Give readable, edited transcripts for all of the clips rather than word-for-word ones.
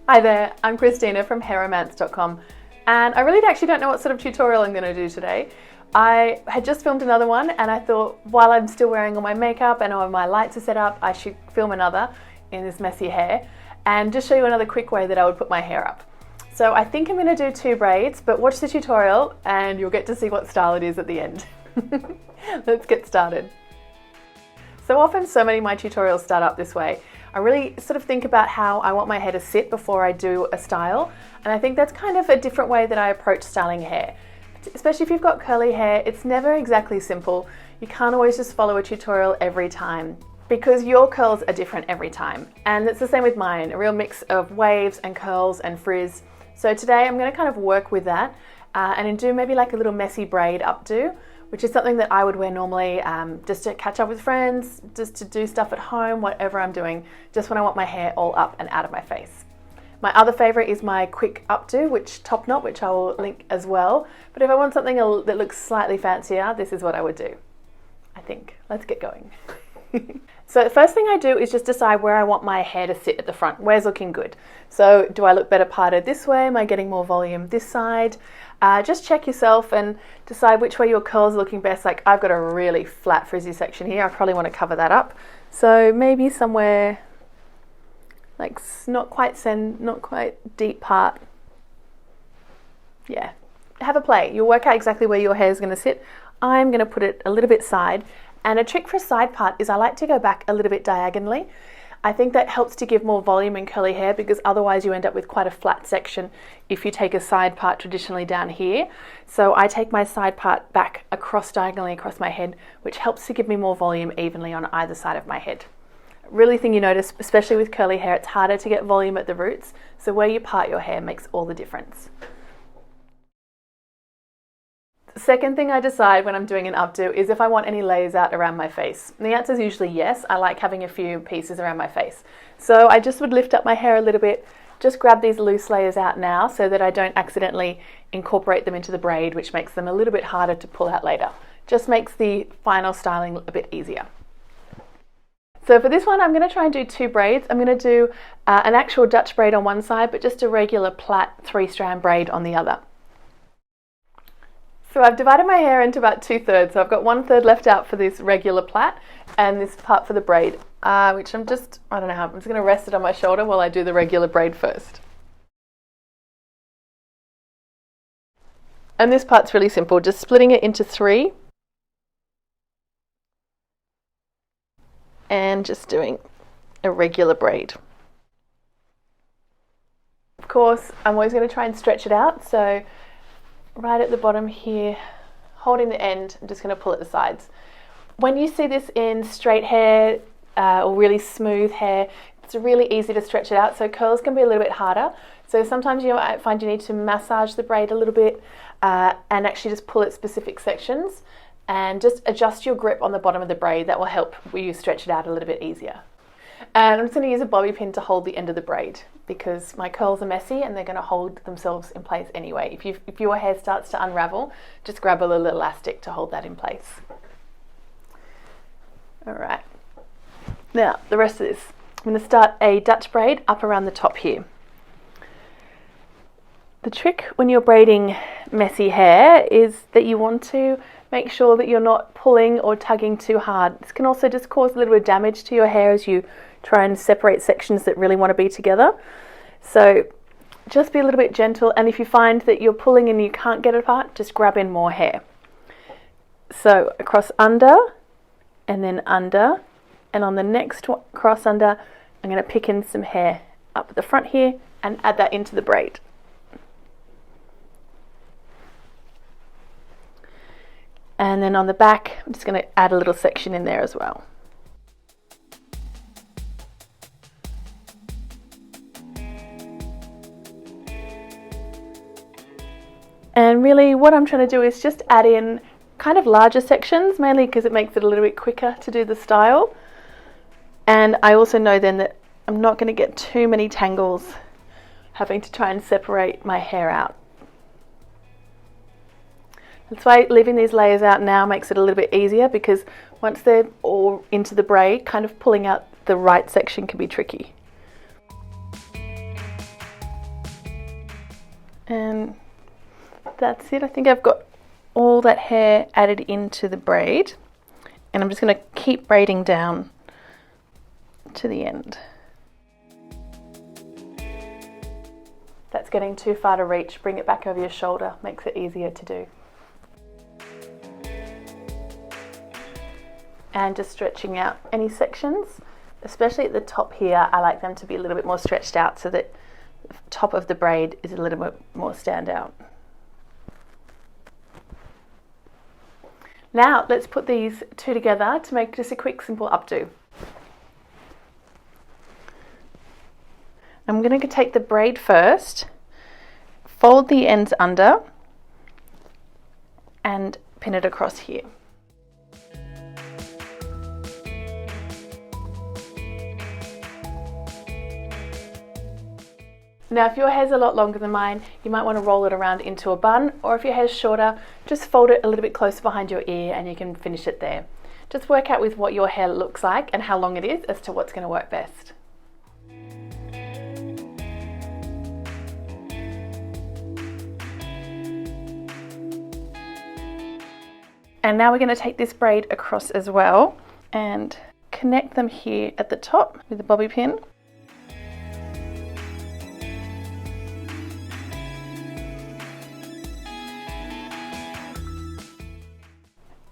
Hi there, I'm Christina from hairromance.com, and I really actually don't know what sort of tutorial I'm going to do today. I had just filmed another one and I thought while I'm still wearing all my makeup and all my lights are set up, I should film another in this messy hair and just show you another quick way that I would put my hair up. So I think I'm going to do 2 braids, but watch the tutorial and you'll get to see what style it is at the end. Let's get started. So often so many of my tutorials start up this way. I really sort of think about how I want my hair to sit before I do a style, and I think that's kind of a different way that I approach styling hair. Especially if you've got curly hair, it's never exactly simple. You can't always just follow a tutorial every time because your curls are different every time, and it's the same with mine, a real mix of waves and curls and frizz. So today I'm going to kind of work with that and do maybe like a little messy braid updo, which is something that I would wear normally just to catch up with friends, just to do stuff at home, whatever I'm doing, just when I want my hair all up and out of my face. My other favourite is my quick updo, which top knot, which I will link as well. But if I want something that looks slightly fancier, this is what I would do, I think. Let's get going. So the first thing I do is just decide where I want my hair to sit at the front. Where's looking good? So do I look better parted this way? Am I getting more volume this side? Just check yourself and decide which way your curls are looking best. Like I've got a really flat frizzy section here. I probably want to cover that up. So maybe somewhere like not quite deep part. Yeah, have a play. You'll work out exactly where your hair is going to sit. I'm going to put it a little bit side. And a trick for a side part is I like to go back a little bit diagonally. I think that helps to give more volume in curly hair because otherwise you end up with quite a flat section if you take a side part traditionally down here. So I take my side part back diagonally across my head, which helps to give me more volume evenly on either side of my head. Really thing you notice, especially with curly hair, it's harder to get volume at the roots. So where you part your hair makes all the difference. Second thing I decide when I'm doing an updo is if I want any layers out around my face. And the answer is usually yes. I like having a few pieces around my face. So I just would lift up my hair a little bit, just grab these loose layers out now so that I don't accidentally incorporate them into the braid, which makes them a little bit harder to pull out later. Just makes the final styling a bit easier. So for this one, I'm going to try and do 2 braids. I'm going to do an actual Dutch braid on one side, but just a regular plait 3-strand braid on the other. So I've divided my hair into about 2/3. So I've got 1/3 left out for this regular plait and this part for the braid, which I don't know how, I'm just going to rest it on my shoulder while I do the regular braid first. And this part's really simple, just splitting it into 3 and just doing a regular braid. Of course, I'm always going to try and stretch it out. So right at the bottom here, holding the end, I'm just going to pull at the sides. When you see this in straight hair or really smooth hair, it's really easy to stretch it out. So curls can be a little bit harder. So sometimes you might find you need to massage the braid a little bit and actually just pull at specific sections and just adjust your grip on the bottom of the braid. That will help you stretch it out a little bit easier. And I'm just going to use a bobby pin to hold the end of the braid because my curls are messy and they're going to hold themselves in place anyway. If your hair starts to unravel, just grab a little elastic to hold that in place. All right. Now, the rest of this. I'm going to start a Dutch braid up around the top here. The trick when you're braiding messy hair is that you want to make sure that you're not pulling or tugging too hard. This can also just cause a little bit of damage to your hair as you try and separate sections that really want to be together. So just be a little bit gentle, and if you find that you're pulling and you can't get it apart, just grab in more hair. So across under and then under, and on the next cross under, I'm going to pick in some hair up at the front here and add that into the braid. And then on the back, I'm just going to add a little section in there as well. And really what I'm trying to do is just add in kind of larger sections, mainly because it makes it a little bit quicker to do the style. And I also know then that I'm not going to get too many tangles having to try and separate my hair out. That's why leaving these layers out now makes it a little bit easier, because once they're all into the braid, kind of pulling out the right section can be tricky. And that's it. I think I've got all that hair added into the braid, and I'm just going to keep braiding down to the end. That's getting too far to reach. Bring it back over your shoulder, makes it easier to do. And just stretching out any sections, especially at the top here. I like them to be a little bit more stretched out so that the top of the braid is a little bit more stand out. Now let's put these two together to make just a quick simple updo. I'm going to take the braid first, fold the ends under and pin it across here. Now if your hair's a lot longer than mine, you might want to roll it around into a bun, or if your hair's shorter, just fold it a little bit closer behind your ear and you can finish it there. Just work out with what your hair looks like and how long it is as to what's going to work best. And now we're going to take this braid across as well and connect them here at the top with a bobby pin.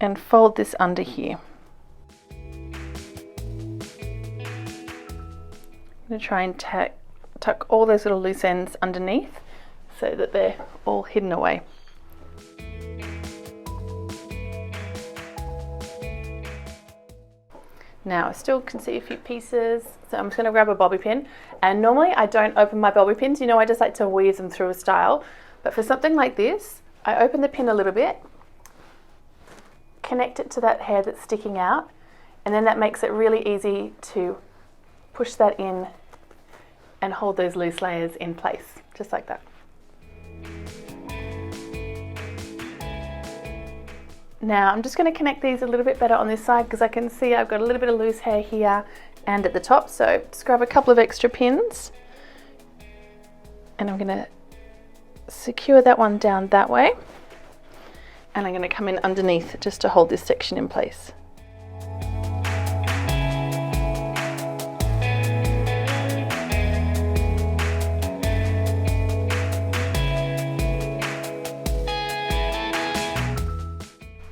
And fold this under here. I'm going to try and tuck all those little loose ends underneath so that they're all hidden away. Now I still can see a few pieces, so I'm just going to grab a bobby pin, and normally I don't open my bobby pins, you know, I just like to weave them through a style, but for something like this I open the pin a little bit, connect it to that hair that's sticking out, and then that makes it really easy to push that in and hold those loose layers in place, just like that. Now I'm just going to connect these a little bit better on this side because I can see I've got a little bit of loose hair here and at the top, so just grab a couple of extra pins and I'm going to secure that one down that way, and I'm going to come in underneath just to hold this section in place.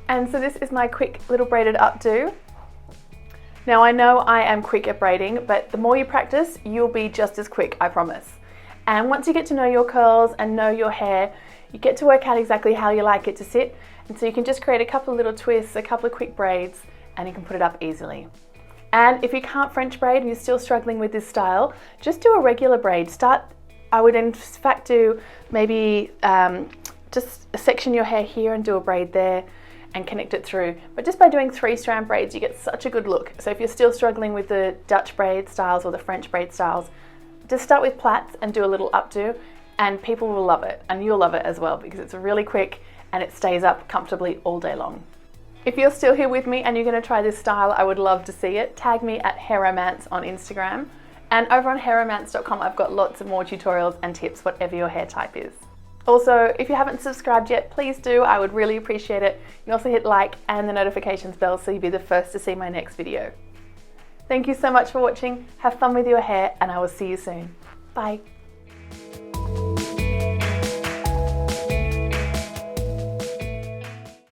And so this is my quick little braided updo. Now I know I am quick at braiding, but the more you practice, you'll be just as quick, I promise. And once you get to know your curls and know your hair, you get to work out exactly how you like it to sit. And so you can just create a couple of little twists, a couple of quick braids, and you can put it up easily. And if you can't French braid and you're still struggling with this style, just do a regular braid. I would in fact do maybe just section your hair here and do a braid there and connect it through. But just by doing 3-strand braids, you get such a good look. So if you're still struggling with the Dutch braid styles or the French braid styles, just start with plaits and do a little updo, and people will love it, and you'll love it as well because it's really quick and it stays up comfortably all day long. If you're still here with me and you're going to try this style, I would love to see it. Tag me at hairromance on Instagram, and over on hairromance.com I've got lots of more tutorials and tips, whatever your hair type is. Also, if you haven't subscribed yet, please do. I would really appreciate it. You can also hit like and the notifications bell so you'll be the first to see my next video. Thank you so much for watching. Have fun with your hair, and I will see you soon. Bye.